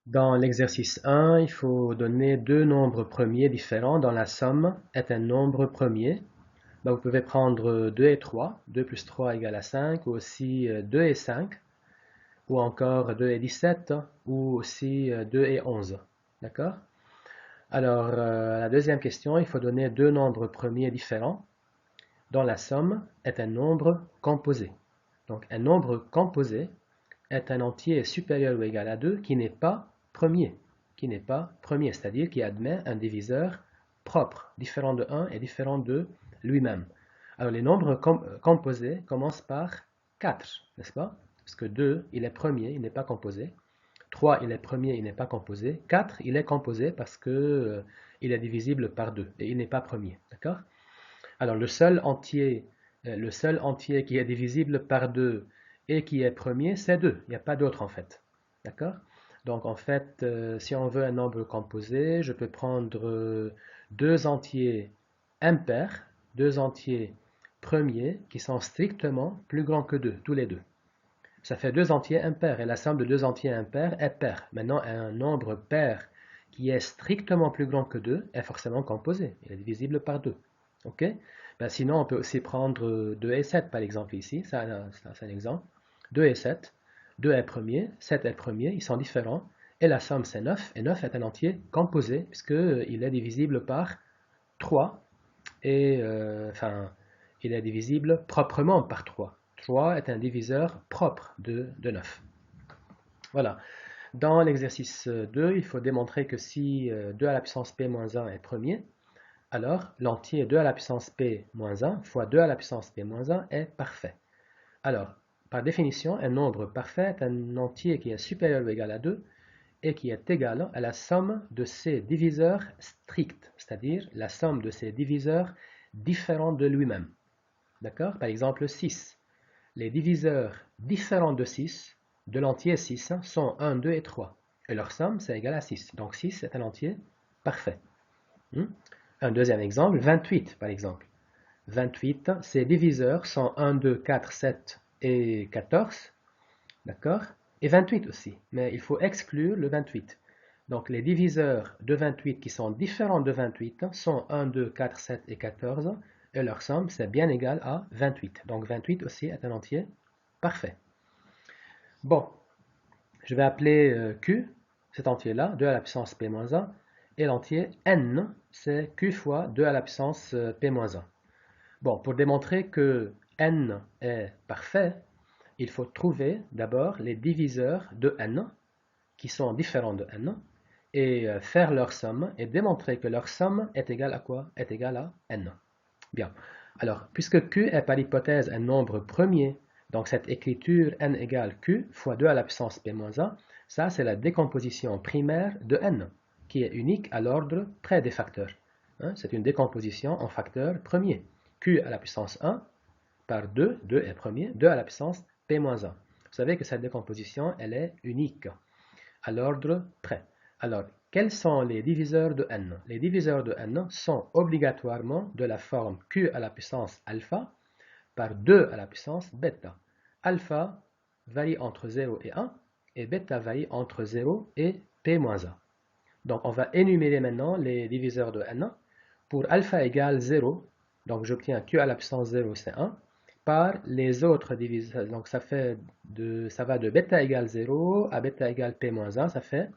Dans l'exercice 1, il faut donner deux nombres premiers différents dont la somme est un nombre premier. Vous pouvez prendre 2 et 3, 2 plus 3 égale à 5, ou aussi 2 et 5, ou encore 2 et 17, ou aussi 2 et 11. D'accord? Alors, la deuxième question, il faut donner deux nombres premiers différents dont la somme est un nombre composé. Donc, un nombre composé est un entier supérieur ou égal à 2 qui n'est pas premier, c'est-à-dire qui admet un diviseur propre, différent de 1 et différent de lui-même. Alors les nombres composés commencent par 4, n'est-ce pas? Parce que 2, il est premier, il n'est pas composé. 3, il est premier, il n'est pas composé. 4, il est composé parce que il est divisible par 2 et il n'est pas premier. D'accord? Alors le seul entier qui est divisible par 2 et qui est premier, c'est 2. Il n'y a pas d'autre en fait. D'accord? Donc en fait, si on veut un nombre composé, je peux prendre deux entiers impairs, deux entiers premiers qui sont strictement plus grands que 2, tous les deux. Ça fait deux entiers impairs et la somme de deux entiers impairs est paire. Maintenant, un nombre pair qui est strictement plus grand que 2 est forcément composé. Il est divisible par 2. OK? Sinon, on peut aussi prendre 2 et 7 par exemple ici. Ça, c'est un exemple. 2 et 7. 2 est premier, 7 est premier, ils sont différents. Et la somme c'est 9. Et 9 est un entier composé puisqu'il est divisible par 3 et il est divisible proprement par 3. 3 est un diviseur propre de 9. Voilà. Dans l'exercice 2, il faut démontrer que si 2 à la puissance p-1 est premier, alors l'entier 2 à la puissance p-1 fois 2 à la puissance p-1 est parfait. Alors, par définition, un nombre parfait est un entier qui est supérieur ou égal à 2 et qui est égal à la somme de ses diviseurs stricts, c'est-à-dire la somme de ses diviseurs différents de lui-même. D'accord? Par exemple, 6. Les diviseurs différents de 6, de l'entier 6, sont 1, 2 et 3. Et leur somme, c'est égal à 6. Donc 6 est un entier parfait. Un deuxième exemple, 28 par exemple. 28, ses diviseurs sont 1, 2, 4, 7 et 14. D'accord? Et 28 aussi. Mais il faut exclure le 28. Donc les diviseurs de 28 qui sont différents de 28 sont 1, 2, 4, 7 et 14. Et leur somme, c'est bien égal à 28. Donc 28 aussi est un entier parfait. Bon, je vais appeler Q, cet entier-là, 2 à la puissance P-1. Et l'entier N, c'est Q fois 2 à la puissance P-1. Bon, pour démontrer que N est parfait, il faut trouver d'abord les diviseurs de N, qui sont différents de N, et faire leur somme, et démontrer que leur somme est égale à quoi? Est égale à N. Bien. Alors, puisque Q est par hypothèse un nombre premier, donc cette écriture n égale Q fois 2 à la puissance P-1, ça c'est la décomposition primaire de n, qui est unique à l'ordre près des facteurs. Hein, c'est une décomposition en facteurs premiers. Q à la puissance 1 par 2, 2 est premier, 2 à la puissance P-1. Vous savez que cette décomposition, elle est unique à l'ordre près. Alors, quels sont les diviseurs de n? Les diviseurs de n sont obligatoirement de la forme q à la puissance alpha par 2 à la puissance bêta. Alpha varie entre 0 et 1 et bêta varie entre 0 et p-1. Donc, on va énumérer maintenant les diviseurs de n. Pour alpha égale 0, donc j'obtiens q à la puissance 0, c'est 1, par les autres diviseurs. Donc, ça va de bêta égale 0 à bêta égale p-1, ça fait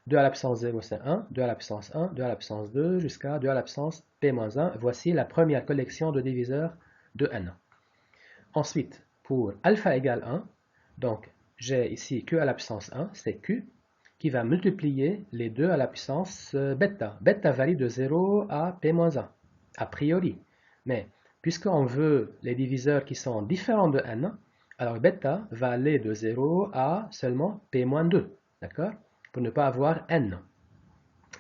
2 à la puissance 0, c'est 1, 2 à la puissance 1, 2 à la puissance 2, jusqu'à 2 à la puissance p-1. Voici la première collection de diviseurs de n. Ensuite, pour alpha égale 1, donc j'ai ici q à la puissance 1, c'est q, qui va multiplier les 2 à la puissance bêta. Bêta varie de 0 à p-1, a priori. Mais puisqu'on veut les diviseurs qui sont différents de n, alors bêta va aller de 0 à seulement p-2, d'accord? Pour ne pas avoir n.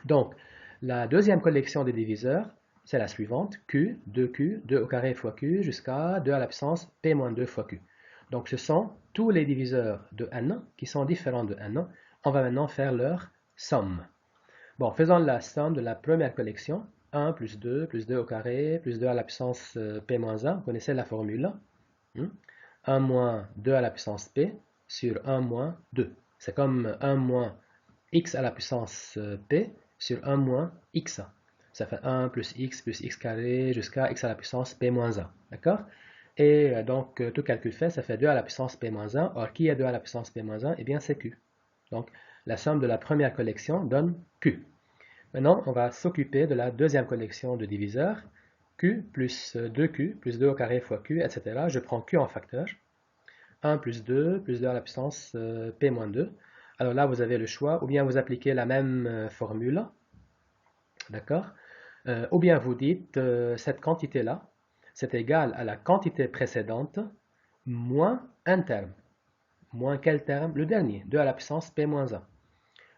Donc, la deuxième collection des diviseurs, c'est la suivante, q, 2q, 2 au carré fois q, jusqu'à 2 à la puissance p-2 fois q. Donc, ce sont tous les diviseurs de n qui sont différents de n. On va maintenant faire leur somme. Bon, faisons la somme de la première collection. 1 plus 2 au carré, plus 2 à la puissance p-1. Vous connaissez la formule. 1 moins 2 à la puissance p sur 1 moins 2. C'est comme 1 moins x à la puissance p sur 1 moins x. Ça fait 1 plus x carré jusqu'à x à la puissance p moins 1. D'accord? Et donc, tout calcul fait, ça fait 2 à la puissance p moins 1. Or, qui est 2 à la puissance p moins 1? Eh bien, c'est q. Donc, la somme de la première collection donne q. Maintenant, on va s'occuper de la deuxième collection de diviseurs. Q plus 2q plus 2 au carré fois q, etc. Je prends q en facteur. 1 plus 2 à la puissance p moins 2. Alors là, vous avez le choix, ou bien vous appliquez la même formule, d'accord? Ou bien vous dites, cette quantité-là, c'est égal à la quantité précédente moins un terme. Moins quel terme? Le dernier, 2 à la puissance p moins 1.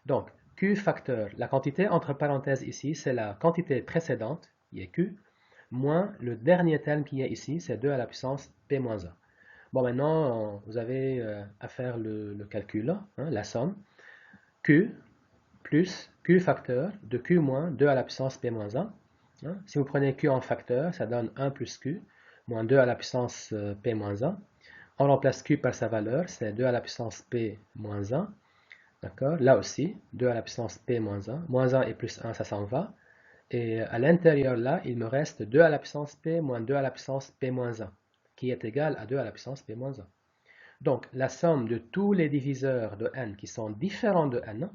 Donc, q facteur, la quantité entre parenthèses ici, c'est la quantité précédente, qui est q, moins le dernier terme qui est ici, c'est 2 à la puissance p moins 1. Bon, maintenant, vous avez à faire le calcul, hein, la somme. Q plus Q facteur de Q moins 2 à la puissance P moins 1. Hein. Si vous prenez Q en facteur, ça donne 1 plus Q moins 2 à la puissance P moins 1. On remplace Q par sa valeur, c'est 2 à la puissance P moins 1. D'accord? Là aussi, 2 à la puissance P moins 1. Moins 1 et plus 1, ça s'en va. Et à l'intérieur, là, il me reste 2 à la puissance P moins 2 à la puissance P moins 1, qui est égal à 2 à la puissance P moins 1. Donc, la somme de tous les diviseurs de n qui sont différents de n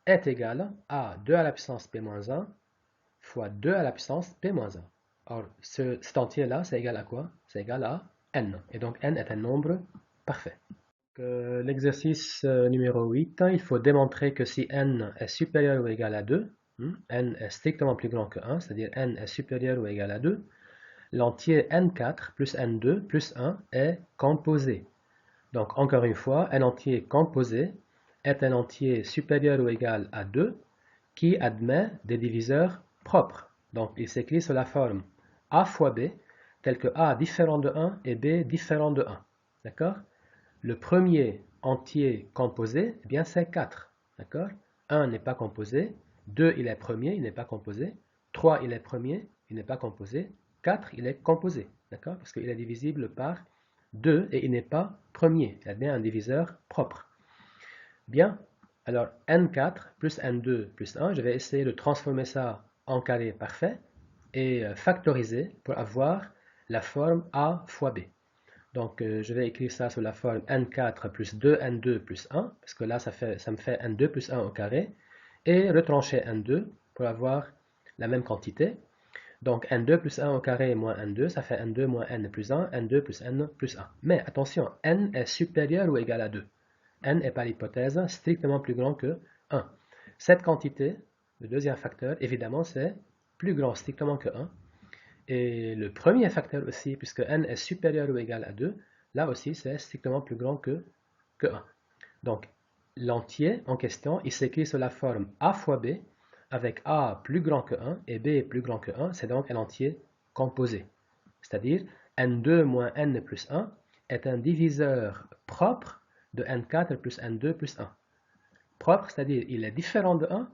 est égale à 2 à la puissance p-1 fois 2 à la puissance p-1. Or, cet entier-là, c'est égal à quoi? C'est égal à n. Et donc, n est un nombre parfait. L'exercice numéro 8, il faut démontrer que si n est supérieur ou égal à 2, n est strictement plus grand que 1, c'est-à-dire n est supérieur ou égal à 2, l'entier n4 plus n2 plus 1 est composé. Donc, encore une fois, un entier composé est un entier supérieur ou égal à 2 qui admet des diviseurs propres. Donc, il s'écrit sous la forme a fois b, tel que a différent de 1 et b différent de 1. D'accord? Le premier entier composé, eh bien, c'est 4. D'accord? 1 n'est pas composé, 2 il est premier, il n'est pas composé, 3 il est premier, il n'est pas composé, 4 il est composé. D'accord? Parce qu'il est divisible par 2 et il n'est pas premier. Il a bien un diviseur propre. Bien, alors n4 plus n2 plus 1, je vais essayer de transformer ça en carré parfait et factoriser pour avoir la forme a fois b. Donc je vais écrire ça sous la forme n4 plus 2n2 plus 1, parce que là ça me fait n2 plus 1 au carré, et retrancher n2 pour avoir la même quantité. Donc n2 plus 1 au carré moins n2, ça fait n2 moins n plus 1, n2 plus n plus 1. Mais attention, n est supérieur ou égal à 2. N est par hypothèse strictement plus grand que 1. Cette quantité, le deuxième facteur, évidemment, c'est plus grand strictement que 1. Et le premier facteur aussi, puisque n est supérieur ou égal à 2, là aussi, c'est strictement plus grand que 1. Donc, l'entier en question, il s'écrit sous la forme a fois b, avec a plus grand que 1 et b plus grand que 1, c'est donc un entier composé. C'est-à-dire, n2 moins n plus 1 est un diviseur propre de n4 plus n2 plus 1. Propre, c'est-à-dire il est différent de 1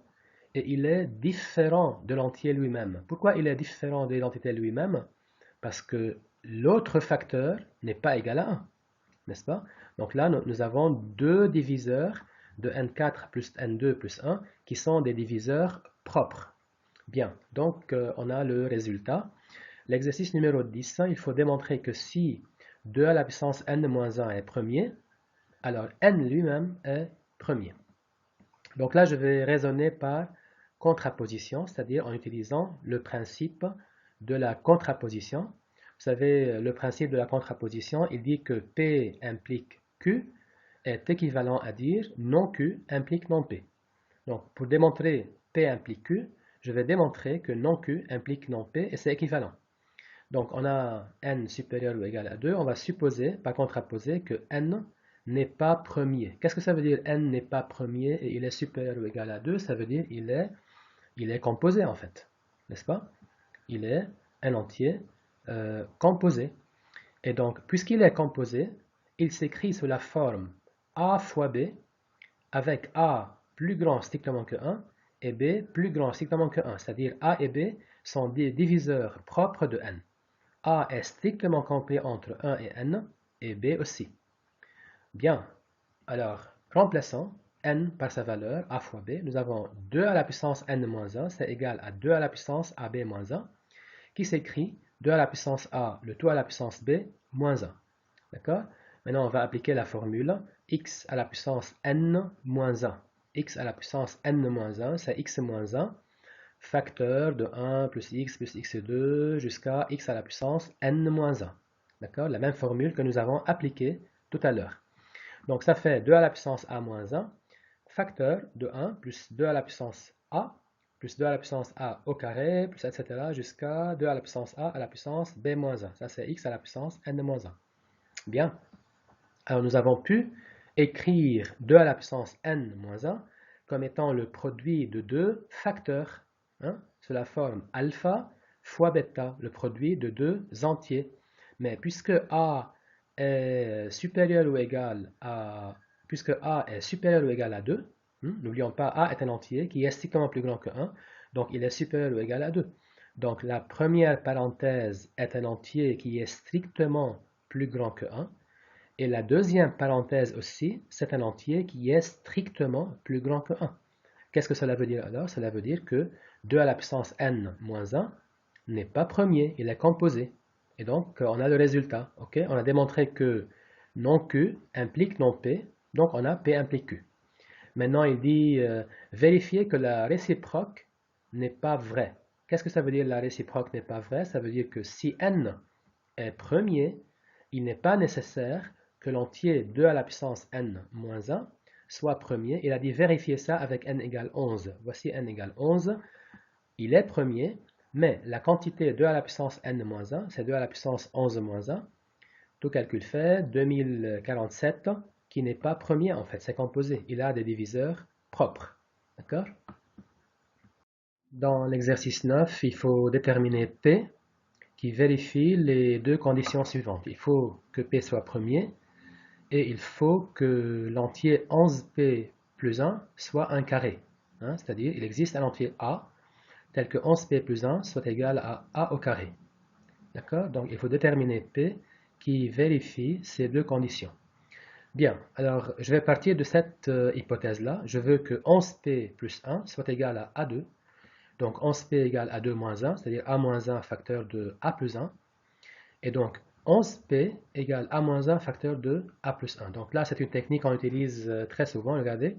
et il est différent de l'entier lui-même. Pourquoi il est différent de l'entité lui-même? Parce que l'autre facteur n'est pas égal à 1, n'est-ce pas? Donc là, nous avons deux diviseurs de n4 plus n2 plus 1 qui sont des diviseurs propres. Bien, donc on a le résultat. L'exercice numéro 10, il faut démontrer que si 2 à la puissance n-1 est premier, alors n lui-même est premier. Donc là, je vais raisonner par contraposition, c'est-à-dire en utilisant le principe de la contraposition. Vous savez, le principe de la contraposition, il dit que P implique Q est équivalent à dire non Q implique non P. Donc, pour démontrer P implique Q, je vais démontrer que non Q implique non P et c'est équivalent. Donc, on a n supérieur ou égal à 2. On va supposer, par contraposer, que n n'est pas premier. Qu'est-ce que ça veut dire n n'est pas premier et il est supérieur ou égal à 2? Ça veut dire il est composé en fait. N'est-ce pas? Il est un entier composé. Et donc, puisqu'il est composé, il s'écrit sous la forme a fois b avec a plus grand strictement que 1 et b plus grand strictement que 1. C'est-à-dire a et b sont des diviseurs propres de n. A est strictement compris entre 1 et n, et B aussi. Bien, alors, remplaçons. n par sa valeur, a fois b, nous avons 2 à la puissance n moins 1, c'est égal à 2 à la puissance ab moins 1, qui s'écrit 2 à la puissance a, le tout à la puissance b, moins 1. D'accord? Maintenant, on va appliquer la formule x à la puissance n moins 1. X à la puissance n moins 1, c'est x moins 1, facteur de 1 plus x2 jusqu'à x à la puissance n moins 1. D'accord? La même formule que nous avons appliquée tout à l'heure. Donc, ça fait 2 à la puissance a moins 1, facteur de 1 plus 2 à la puissance a, plus 2 à la puissance a au carré, plus etc. jusqu'à 2 à la puissance a à la puissance b moins 1. Ça, c'est x à la puissance n moins 1. Bien. Alors, nous avons pu écrire 2 à la puissance n moins 1 comme étant le produit de deux facteurs, hein, sous la forme alpha fois bêta, le produit de deux entiers. Mais puisque a est supérieur ou égal à, puisque a est supérieur ou égal à 2, n'oublions pas, a est un entier qui est strictement plus grand que 1, donc il est supérieur ou égal à 2. Donc la première parenthèse est un entier qui est strictement plus grand que 1, et la deuxième parenthèse aussi, c'est un entier qui est strictement plus grand que 1. Qu'est-ce que cela veut dire alors? Cela veut dire que 2 à la puissance n moins 1 n'est pas premier, il est composé. Et donc, on a le résultat. Okay? On a démontré que non Q implique non P, donc on a P implique Q. Maintenant, il dit vérifier que la réciproque n'est pas vraie. Qu'est-ce que ça veut dire la réciproque n'est pas vraie? Ça veut dire que si n est premier, il n'est pas nécessaire que l'entier 2 à la puissance n moins 1 soit premier. Il a dit vérifier ça avec n égale 11. Voici n égale 11. Il est premier, mais la quantité 2 à la puissance n moins 1, c'est 2 à la puissance 11 moins 1. Tout calcul fait, 2047, qui n'est pas premier en fait, c'est composé. Il a des diviseurs propres. D'accord? Dans l'exercice 9, il faut déterminer P, qui vérifie les deux conditions suivantes. Il faut que P soit premier, et il faut que l'entier 11P plus 1 soit un carré. Hein, c'est-à-dire, il existe un entier A, tel que 11P plus 1 soit égal à A au carré. D'accord? Donc, il faut déterminer P qui vérifie ces deux conditions. Bien, alors je vais partir de cette hypothèse-là. Je veux que 11P plus 1 soit égal à A2. Donc 11P égale A2 moins 1, c'est-à-dire A moins 1 facteur de A plus 1. Et donc 11P égale A moins 1 facteur de A plus 1. Donc là, c'est une technique qu'on utilise très souvent. Regardez,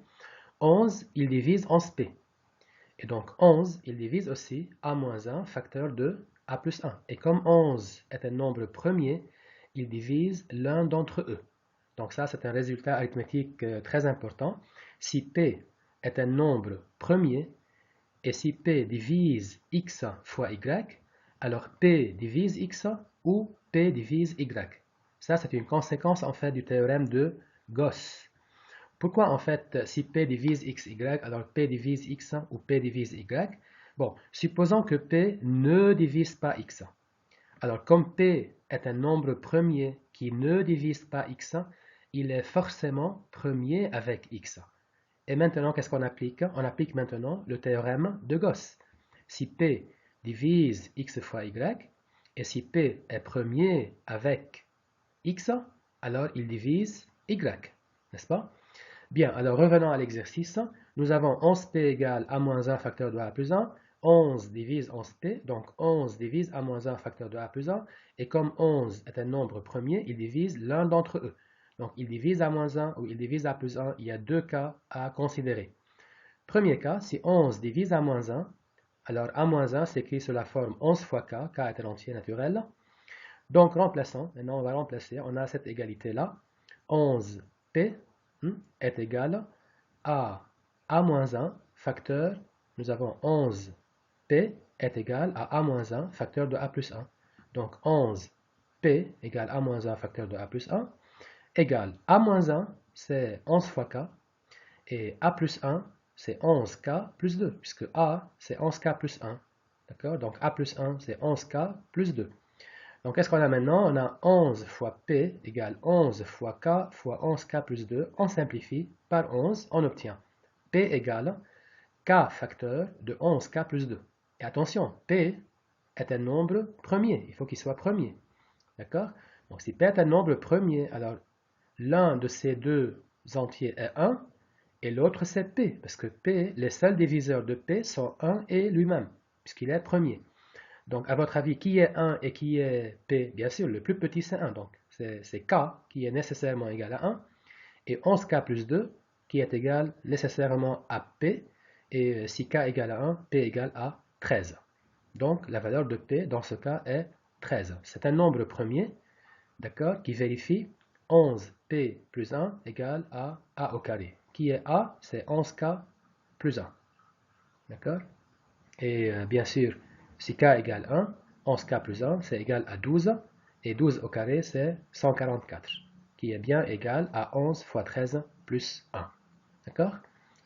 11, il divise 11P. Et donc 11, il divise aussi A moins 1 facteur de A plus 1. Et comme 11 est un nombre premier, il divise l'un d'entre eux. Donc ça, c'est un résultat arithmétique très important. Si P est un nombre premier, et si P divise x fois y, alors P divise x ou P divise y. Ça, c'est une conséquence en fait du théorème de Gauss. Pourquoi en fait, si P divise x, y, alors P divise x ou P divise y? Bon, supposons que P ne divise pas x. Alors, comme P est un nombre premier qui ne divise pas x, il est forcément premier avec x. Et maintenant, qu'est-ce qu'on applique? On applique maintenant le théorème de Gauss. Si P divise x fois y, et si P est premier avec x, alors il divise y, n'est-ce pas? Bien, alors revenons à l'exercice. Nous avons 11P égale A-1 facteur de A plus 1. 11 divise 11P, donc 11 divise A-1 facteur de A plus 1. Et comme 11 est un nombre premier, il divise l'un d'entre eux. Donc il divise A-1 ou il divise A plus 1. Il y a deux cas à considérer. Premier cas, si 11 divise A-1, alors A-1 s'écrit sous la forme 11 fois K, K est un entier naturel. Donc remplaçons, maintenant on va remplacer, on a cette égalité-là. 11P est égal à A-1 facteur, nous avons 11P est égal à A-1 facteur de A plus 1. Donc 11P égale A-1 facteur de A plus 1 égale A-1, c'est 11 fois K, et A plus 1, c'est 11K plus 2, puisque A, c'est 11K plus 1. D'accord? Donc A plus 1, c'est 11K plus 2. Donc, qu'est-ce qu'on a maintenant? On a 11 fois P égale 11 fois K fois 11K plus 2. On simplifie par 11, on obtient P égale K facteur de 11K plus 2. Et attention, P est un nombre premier. Il faut qu'il soit premier. D'accord? Donc, si P est un nombre premier, alors l'un de ces deux entiers est 1 et l'autre c'est P, parce que P, les seuls diviseurs de P sont 1 et lui-même, puisqu'il est premier. Donc, à votre avis, qui est 1 et qui est P? Bien sûr, le plus petit c'est 1, donc c'est K qui est nécessairement égal à 1, et 11K plus 2 qui est égal nécessairement à P, et si K égale à 1, P égale à 13. Donc, la valeur de P dans ce cas est 13. C'est un nombre premier, d'accord, qui vérifie 11P plus 1 égale à A au carré. Qui est A? C'est 11K plus 1. D'accord? Et bien sûr, si K égale 1, 11K plus 1, c'est égal à 12. Et 12 au carré, c'est 144, qui est bien égal à 11 fois 13 plus 1. D'accord?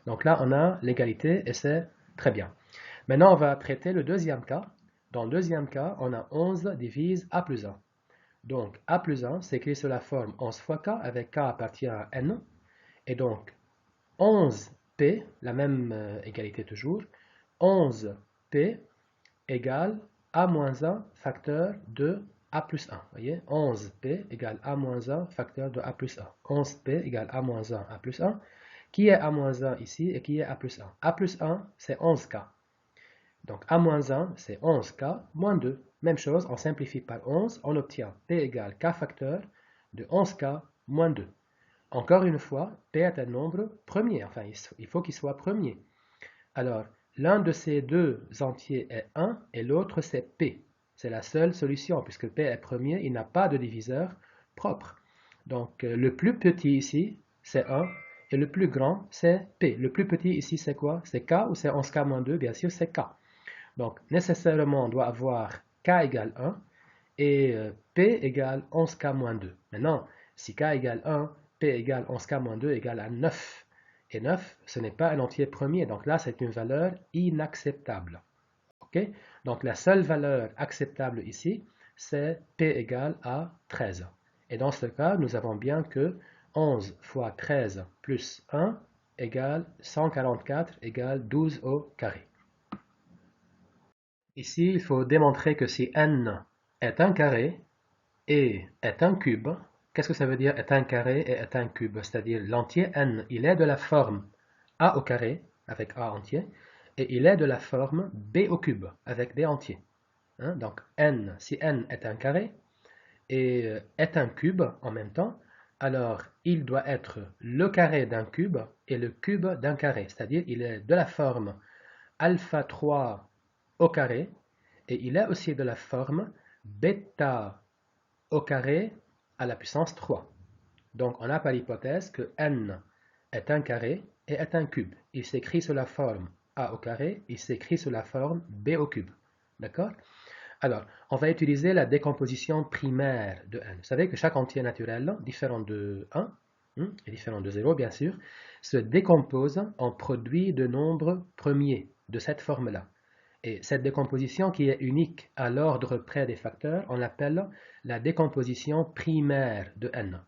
Donc là, on a l'égalité et c'est très bien. Maintenant, on va traiter le deuxième cas. Dans le deuxième cas, on a 11 divise A plus 1. Donc, A plus 1 s'écrit sous la forme 11 fois K, avec K appartient à N. Et donc, 11P, la même égalité toujours, 11P égale A moins 1 facteur de A plus 1. Vous voyez, 11P égale A moins 1 facteur de A plus 1. 11P égale A moins 1 A plus 1. Qui est A moins 1 ici et qui est A plus 1? A plus 1, c'est 11K. Donc A moins 1, c'est 11K moins 2. Même chose, on simplifie par 11, on obtient P égale K facteur de 11K moins 2. Encore une fois, P est un nombre premier, enfin il faut qu'il soit premier. Alors, l'un de ces deux entiers est 1 et l'autre c'est P. C'est la seule solution, puisque P est premier, il n'a pas de diviseur propre. Donc, le plus petit ici, c'est 1, et le plus grand, c'est P. Le plus petit ici, c'est quoi? C'est K ou c'est 11K moins 2? Bien sûr, c'est K. Donc, nécessairement, on doit avoir K égale 1 et P égale 11K moins 2. Maintenant, si K égale 1, P égale 11K moins 2 égale à 9. Et 9, ce n'est pas un entier premier, donc là, c'est une valeur inacceptable. OK? Donc, la seule valeur acceptable ici, c'est P égale à 13. Et dans ce cas, nous avons bien que 11 fois 13 plus 1 égale 144 égale 12 au carré. Ici, il faut démontrer que si n est un carré et est un cube, qu'est-ce que ça veut dire est un carré et est un cube? C'est-à-dire l'entier n, il est de la forme a au carré, avec a entier, et il est de la forme b au cube, avec b entier. Hein? Donc n, si n est un carré et est un cube en même temps, alors il doit être le carré d'un cube et le cube d'un carré. C'est-à-dire il est de la forme alpha 3 au carré, et il est aussi de la forme bêta au carré à la puissance 3. Donc on a par hypothèse que n est un carré et est un cube. Il s'écrit sous la forme a au carré, il s'écrit sous la forme b au cube. D'accord? Alors, on va utiliser la décomposition primaire de n. Vous savez que chaque entier naturel, différent de 1, et différent de 0 bien sûr, se décompose en produit de nombres premiers de cette forme-là. Et cette décomposition qui est unique à l'ordre près des facteurs, on l'appelle la décomposition primaire de n.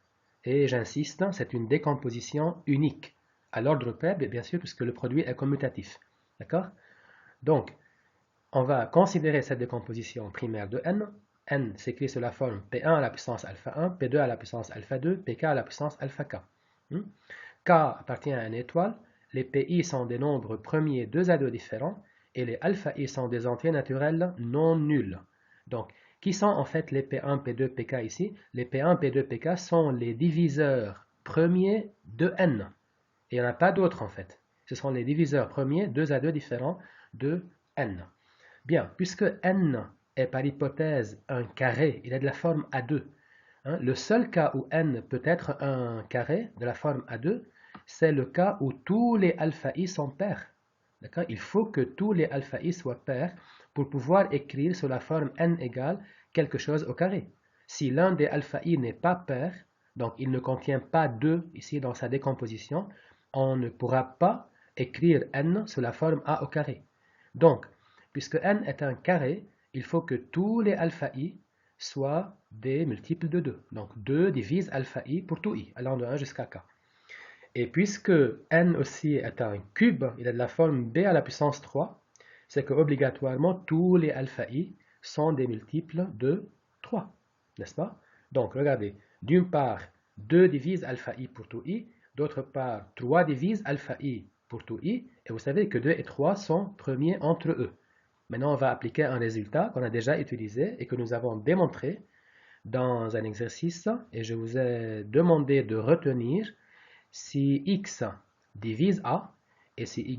Et j'insiste, c'est une décomposition unique à l'ordre près, bien sûr, puisque le produit est commutatif. D'accord? Donc, on va considérer cette décomposition primaire de n. n s'écrit sous la forme P1 à la puissance alpha 1, P2 à la puissance alpha 2, Pk à la puissance alpha k. K appartient à une étoile, les Pi sont des nombres premiers 2 à 2 différents, et les alpha i sont des entiers naturels non nuls. Donc, qui sont en fait les P1, P2, Pk ici? Les P1, P2, Pk sont les diviseurs premiers de n. Et il n'y en a pas d'autres en fait. Ce sont les diviseurs premiers 2 à 2 différents de n. Bien, puisque n est par hypothèse un carré, il est de la forme A2. Le seul cas où n peut être un carré de la forme A2, c'est le cas où tous les alpha i sont pairs. Il faut que tous les alpha i soient pairs pour pouvoir écrire sous la forme n égale quelque chose au carré. Si l'un des alpha i n'est pas pair, donc il ne contient pas 2 ici dans sa décomposition, on ne pourra pas écrire n sous la forme a au carré. Donc, puisque n est un carré, il faut que tous les alpha i soient des multiples de 2. Donc 2 divise alpha i pour tout i, allant de 1 jusqu'à k. Et puisque n aussi est un cube, il est de la forme b à la puissance 3, c'est que obligatoirement tous les alpha i sont des multiples de 3, n'est-ce pas? Donc regardez, d'une part, 2 divise alpha i pour tout i, D'autre part, 3 divise alpha i pour tout i, et vous savez que 2 et 3 sont premiers entre eux. Maintenant, on va appliquer un résultat qu'on a déjà utilisé et que nous avons démontré dans un exercice, et je vous ai demandé de retenir si x divise a et si y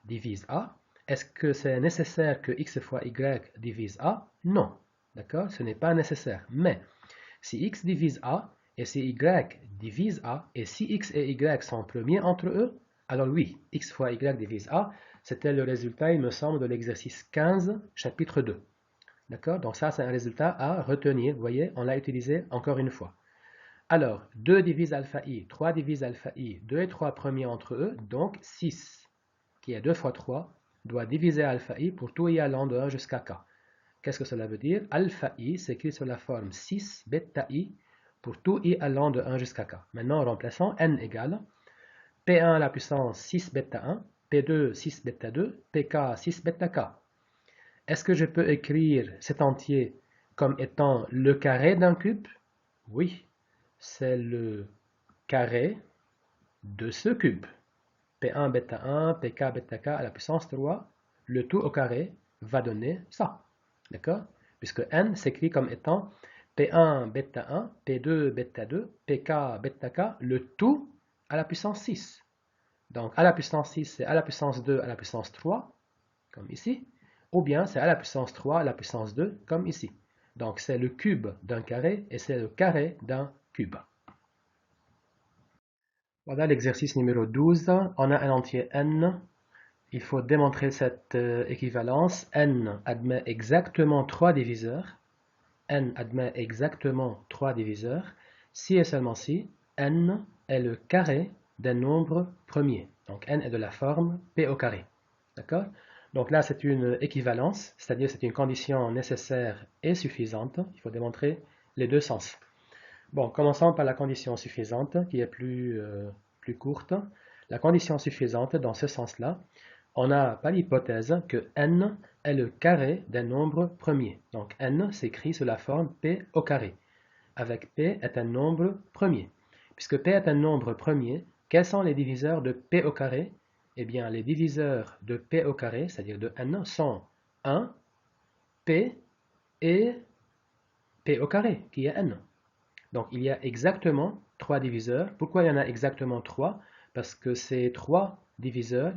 divise a, est-ce que c'est nécessaire que x fois y divise a? Non, d'accord, ce n'est pas nécessaire. Mais si x divise a et si y divise a, et si x et y sont premiers entre eux, alors oui, x fois y divise a, c'était le résultat, il me semble, de l'exercice 15, chapitre 2. D'accord? Donc ça, c'est un résultat à retenir. Vous voyez, on l'a utilisé encore une fois. Alors, 2 divise alpha i, 3 divise alpha i, 2 et 3 premiers entre eux, donc 6, qui est 2 fois 3, doit diviser alpha i pour tout i allant de 1 jusqu'à k. Qu'est-ce que cela veut dire? Alpha i s'écrit sous la forme 6 bêta i pour tout i allant de 1 jusqu'à k. Maintenant, remplaçons n égale P1 à la puissance 6 bêta 1, P2 6 bêta 2, Pk 6 bêta k. Est-ce que je peux écrire cet entier comme étant le carré d'un cube? Oui, c'est le carré de ce cube. P1 bêta 1, Pk bêta k à la puissance 3, le tout au carré va donner ça. D'accord? Puisque n s'écrit comme étant P1 bêta 1, P2 bêta 2, Pk bêta k, le tout à la puissance 6. Donc à la puissance 6, c'est à la puissance 2 à la puissance 3, comme ici, ou bien c'est à la puissance 3 à la puissance 2, comme ici. Donc c'est le cube d'un carré et c'est le carré d'un cube. Voilà l'exercice numéro 12. On a un entier n. Il faut démontrer cette équivalence. N admet exactement 3 diviseurs. N admet exactement 3 diviseurs. Si et seulement si n est le carré d'un nombre premier. Donc n est de la forme p au carré. D'accord? Donc là, c'est une équivalence, c'est-à-dire c'est une condition nécessaire et suffisante. Il faut démontrer les deux sens. Bon, commençons par la condition suffisante, qui est plus courte. La condition suffisante, dans ce sens-là, on a par l'hypothèse que n est le carré d'un nombre premier. Donc n s'écrit sous la forme p au carré, avec p est un nombre premier. Puisque p est un nombre premier, quels sont les diviseurs de p au carré? Eh bien, les diviseurs de p au carré, c'est-à-dire de n, sont 1, p et p au carré, qui est n. Donc, il y a exactement 3 diviseurs. Pourquoi il y en a exactement 3? Parce que ces 3 diviseurs,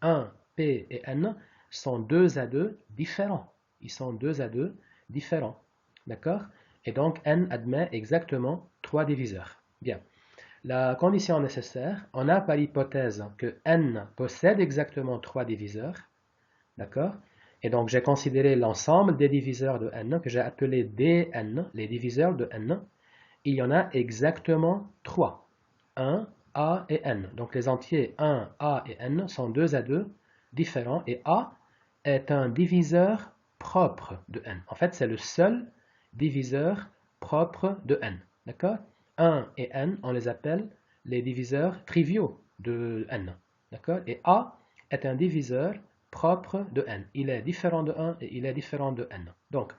1, p et n, sont 2 à 2 différents. Ils sont 2 à 2 différents. D'accord? Et donc, n admet exactement 3 diviseurs. Bien. La condition nécessaire, on a par hypothèse que n possède exactement 3 diviseurs. D'accord? Et donc, j'ai considéré l'ensemble des diviseurs de n, que j'ai appelé dn, les diviseurs de n. Il y en a exactement 3. 1, a et n. Donc, les entiers 1, a et n sont 2 à 2 différents. Et a est un diviseur propre de n. En fait, c'est le seul diviseur propre de n. D'accord? 1 et n, on les appelle les diviseurs triviaux de n. D'accord? Et a est un diviseur propre de n. Il est différent de 1 et il est différent de n. Donc,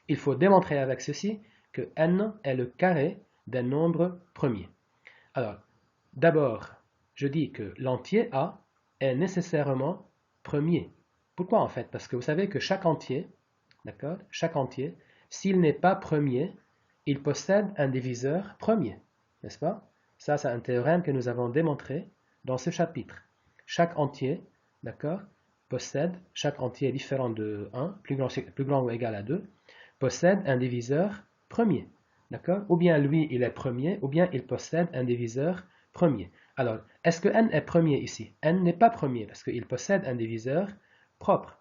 il faut démontrer avec ceci que n est le carré d'un nombre premier. Alors, d'abord, je dis que l'entier a est nécessairement premier. Pourquoi en fait? Parce que vous savez que chaque entier, d'accord, chaque entier, s'il n'est pas premier, il possède un diviseur premier, n'est-ce pas? Ça, c'est un théorème que nous avons démontré dans ce chapitre. Chaque entier, d'accord, possède, chaque entier différent de 1, plus grand ou égal à 2, possède un diviseur premier. D'accord? Ou bien lui, il est premier, ou bien il possède un diviseur premier. Alors, est-ce que n est premier ici? N n'est pas premier parce qu'il possède un diviseur propre.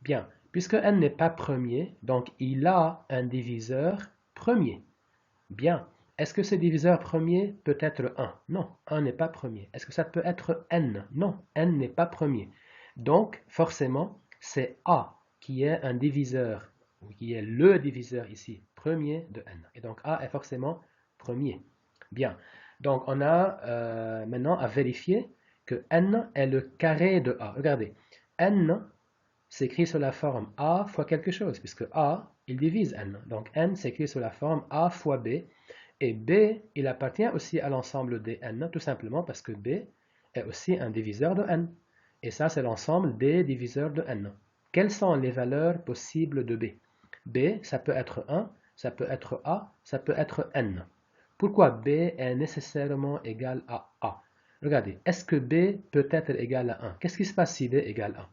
Bien, puisque n n'est pas premier, donc il a un diviseur premier. Bien, est-ce que ce diviseur premier peut être 1? Non, 1 n'est pas premier. Est-ce que ça peut être n? Non, n n'est pas premier. Donc, forcément, c'est a qui est un diviseur, ou qui est le diviseur ici, premier de n. Et donc, a est forcément premier. Bien, donc on a maintenant à vérifier que n est le carré de a. Regardez, n s'écrit sous la forme a fois quelque chose, puisque a, il divise n. Donc n s'écrit sous la forme a fois b, Et B, il appartient aussi à l'ensemble des n, tout simplement parce que B est aussi un diviseur de n. Et ça, c'est l'ensemble des diviseurs de n. Quelles sont les valeurs possibles de B? B, ça peut être 1, ça peut être A, ça peut être n. Pourquoi B est nécessairement égal à A? Regardez, est-ce que B peut être égal à 1? Qu'est-ce qui se passe si B égale 1?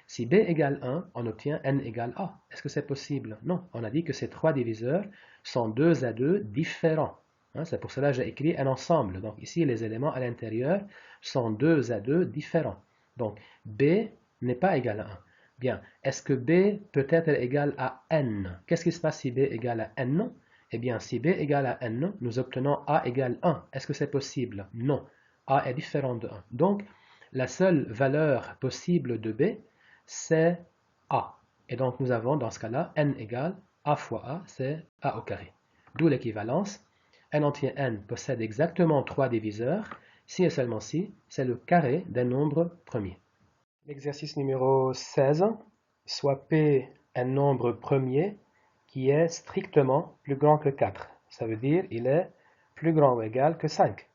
Si B égale 1, on obtient n égale A. Est-ce que c'est possible? Non, on a dit que ces trois diviseurs sont 2 à 2 différents. Hein, c'est pour cela que j'ai écrit un ensemble. Donc ici, les éléments à l'intérieur sont 2 à 2 différents. Donc B n'est pas égal à 1. Bien, est-ce que B peut être égal à n? Qu'est-ce qui se passe si B égale à n? Eh bien, si B égale à n, nous obtenons A égale 1. Est-ce que c'est possible? Non. A est différent de 1. Donc, la seule valeur possible de B, c'est A. Et donc, nous avons dans ce cas-là n égale A fois A, c'est A au carré. D'où l'équivalence. n entier n possède exactement 3 diviseurs. Si et seulement si, c'est le carré d'un nombre premier. L'exercice numéro 16, soit P un nombre premier qui est strictement plus grand que 4. Ça veut dire il est plus grand ou égal que 5.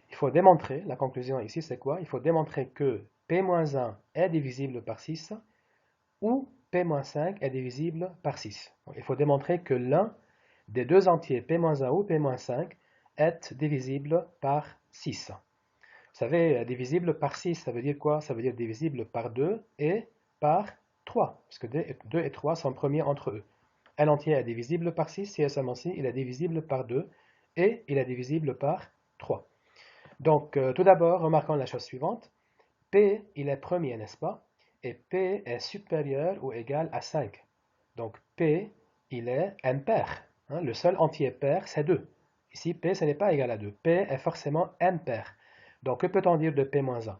Il faut démontrer, la conclusion ici c'est quoi? Il faut démontrer que P-1 est divisible par 6 ou P-5 est divisible par 6. Donc, il faut démontrer que l'un des deux entiers P-1 ou P-5 est divisible par 6. Vous savez, divisible par 6, ça veut dire quoi? Ça veut dire divisible par 2 et par 3, parce que 2 et 3 sont premiers entre eux. Un entier est divisible par 6, si et seulement si, il est divisible par 2 et il est divisible par 3. Donc, tout d'abord, remarquons la chose suivante. P, il est premier, n'est-ce pas? Et P est supérieur ou égal à 5. Donc, P, il est impair. Hein? Le seul entier pair, c'est 2. Ici, P, ce n'est pas égal à 2. P est forcément impair. Donc, que peut-on dire de P-1?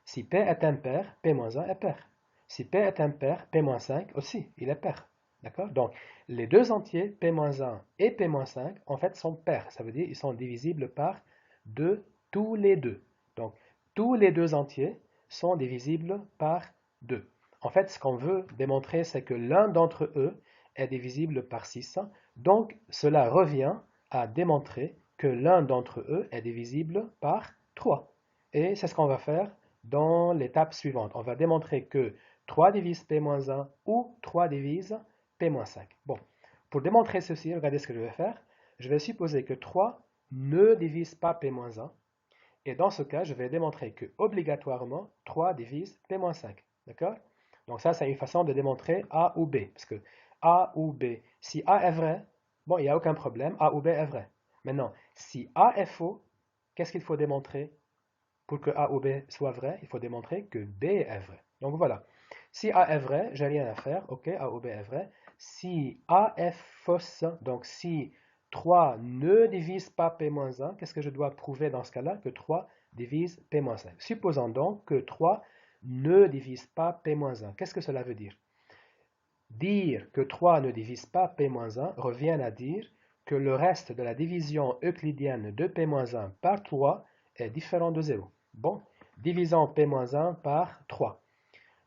Si P est impair, P-1 est pair. Si P est impair, P-5 aussi, il est pair. D'accord? Donc, les deux entiers, P-1 et P-5, en fait, sont pairs. Ça veut dire qu'ils sont divisibles par 2 tous les deux. Donc, tous les deux entiers sont divisibles par 2. En fait, ce qu'on veut démontrer, c'est que l'un d'entre eux est divisible par 6. Donc, cela revient à démontrer que l'un d'entre eux est divisible par 3. Et c'est ce qu'on va faire dans l'étape suivante. On va démontrer que 3 divise P-1 ou 3 divise P-5. Bon, pour démontrer ceci, regardez ce que je vais faire. Je vais supposer que 3 ne divise pas P-1. Et dans ce cas, je vais démontrer que obligatoirement 3 divise P-5. D'accord? Donc ça, c'est une façon de démontrer A ou B. Parce que A ou B, si A est vrai, bon, il n'y a aucun problème, A ou B est vrai. Maintenant, si A est faux, qu'est-ce qu'il faut démontrer pour que A ou B soit vrai? Il faut démontrer que B est vrai. Donc voilà. Si A est vrai, j'ai rien à faire. Ok, A ou B est vrai. Si A est fausse, donc si 3 ne divise pas P-1, qu'est-ce que je dois prouver dans ce cas-là? Que 3 divise P-5. Supposons donc que 3 ne divise pas P-1. Qu'est-ce que cela veut dire? Dire que 3 ne divise pas P-1 revient à dire que le reste de la division euclidienne de P-1 par 3 est différent de 0. Bon, divisons P-1 par 3.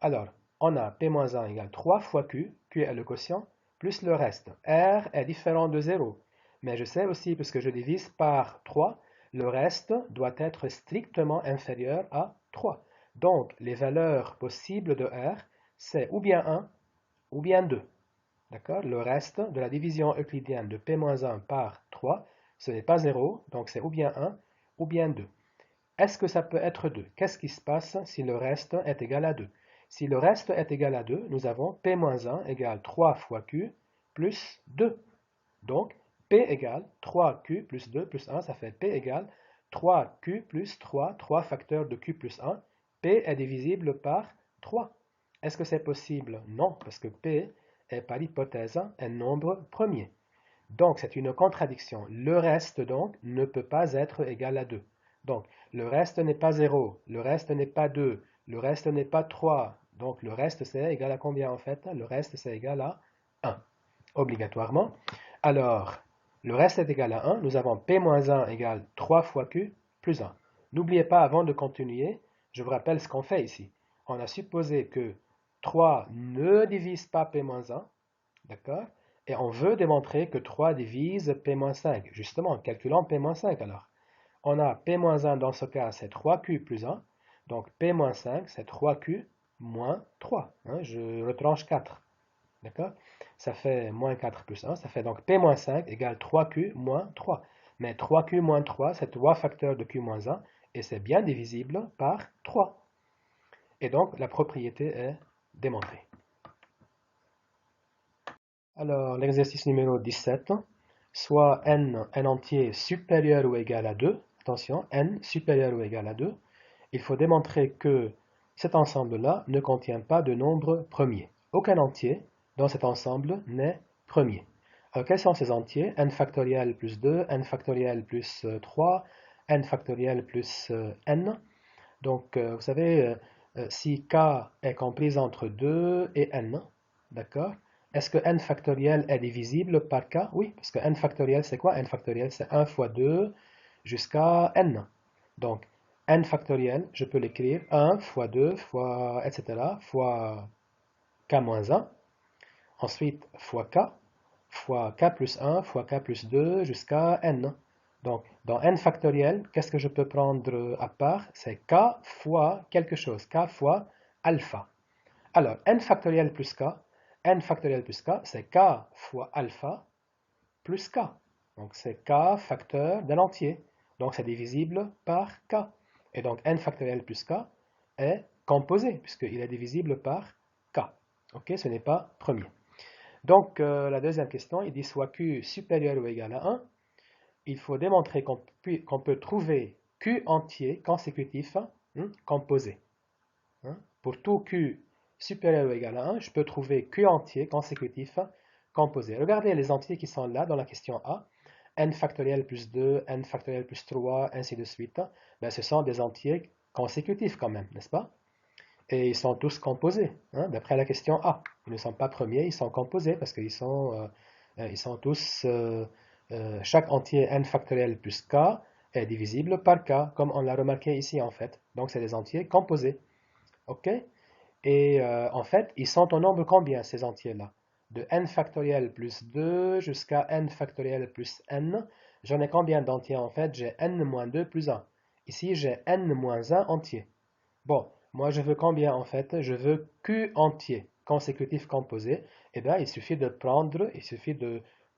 Alors, on a P-1 égale 3 fois Q, Q est le quotient, plus le reste. R est différent de 0. Mais je sais aussi, puisque je divise par 3, le reste doit être strictement inférieur à 3. Donc, les valeurs possibles de R, c'est ou bien 1 ou bien 2. D'accord? Le reste de la division euclidienne de P-1 par 3, ce n'est pas 0, donc c'est ou bien 1 ou bien 2. Est-ce que ça peut être 2? Qu'est-ce qui se passe si le reste est égal à 2? Si le reste est égal à 2, nous avons P-1 égale 3 fois Q plus 2. Donc, P égale 3Q plus 2 plus 1, ça fait P égale 3Q plus 3, 3 facteurs de Q plus 1. P est divisible par 3. Est-ce que c'est possible? Non, parce que P est par hypothèse un nombre premier. Donc, c'est une contradiction. Le reste, donc, ne peut pas être égal à 2. Donc, le reste n'est pas 0, le reste n'est pas 2, le reste n'est pas 3. Donc, le reste, c'est égal à combien en fait? Le reste, c'est égal à 1, obligatoirement. Alors, le reste est égal à 1. Nous avons P-1 égale 3 fois Q plus 1. N'oubliez pas, avant de continuer, je vous rappelle ce qu'on fait ici. On a supposé que 3 ne divise pas P-1, d'accord? Et on veut démontrer que 3 divise P-5. Justement, calculons P-5 alors. On a P-1 dans ce cas, c'est 3Q plus 1. Donc P-5, c'est 3Q moins 3. Hein, je retranche 4. D'accord? Ça fait moins 4 plus 1. Ça fait donc P-5 égale 3Q moins 3. Mais 3Q moins 3, c'est 3 facteurs de Q moins 1. Et c'est bien divisible par 3. Et donc, la propriété est démontrée. Alors, l'exercice numéro 17, soit n entier supérieur ou égal à 2, attention, n supérieur ou égal à 2, il faut démontrer que cet ensemble-là ne contient pas de nombre premier. Aucun entier dans cet ensemble n'est premier. Alors, quels sont ces entiers? N factoriel plus 2, n factoriel plus 3, n factoriel plus n. Donc, vous savez, si k est comprise entre 2 et n, d'accord? Est-ce que n factoriel est divisible par k? Oui, parce que n factoriel, c'est quoi? N factoriel, c'est 1 fois 2 jusqu'à n. Donc, n factoriel, je peux l'écrire 1 fois 2 fois, etc., fois k moins 1. Ensuite, fois k plus 1 fois k plus 2 jusqu'à n. Donc, dans n factoriel, qu'est-ce que je peux prendre à part? C'est k fois quelque chose, k fois alpha. Alors, n factoriel plus k, c'est k fois alpha plus k. Donc, c'est k facteur d'un entier. Donc, c'est divisible par k. Et donc, n factoriel plus k est composé, puisqu'il est divisible par k. Ok, ce n'est pas premier. Donc, la deuxième question, il dit soit q supérieur ou égal à 1, il faut démontrer qu'on peut trouver q entier consécutif composé. Hein. Pour tout q supérieur ou égal à 1, je peux trouver q entier consécutif composé. Regardez les entiers qui sont là dans la question A. N factoriel plus 2, n factoriel plus 3, ainsi de suite. Ben, ce sont des entiers consécutifs quand même, n'est-ce pas? Et ils sont tous composés, hein, d'après la question A. Ils ne sont pas premiers, ils sont composés parce qu'ils sont tous, chaque entier n factoriel plus k est divisible par k, comme on l'a remarqué ici en fait. Donc c'est des entiers composés. Ok? Et en fait, ils sont au nombre combien ces entiers-là? De n factoriel plus 2 jusqu'à n factoriel plus n. J'en ai combien d'entiers en fait? J'ai n moins 2 plus 1. Ici, j'ai n moins 1 entier. Bon, moi je veux combien en fait? Je veux q entier, consécutif composé. Eh bien, il suffit de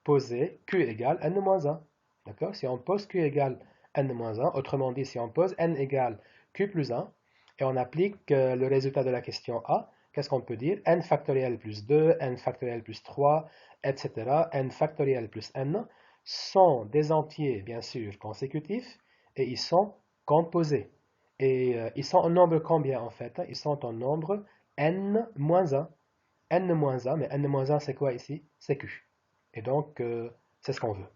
poser q égale n-1. D'accord? Si on pose q égale n-1, autrement dit, si on pose n égale q plus 1, et on applique le résultat de la question A, qu'est-ce qu'on peut dire? N factoriel plus 2, n factoriel plus 3, etc. N factoriel plus n sont des entiers, bien sûr, consécutifs, et ils sont composés. Et ils sont en nombre combien en fait? Ils sont en nombre n-1. N-1, mais n-1 c'est quoi ici? C'est q. Et donc, c'est ce qu'on veut.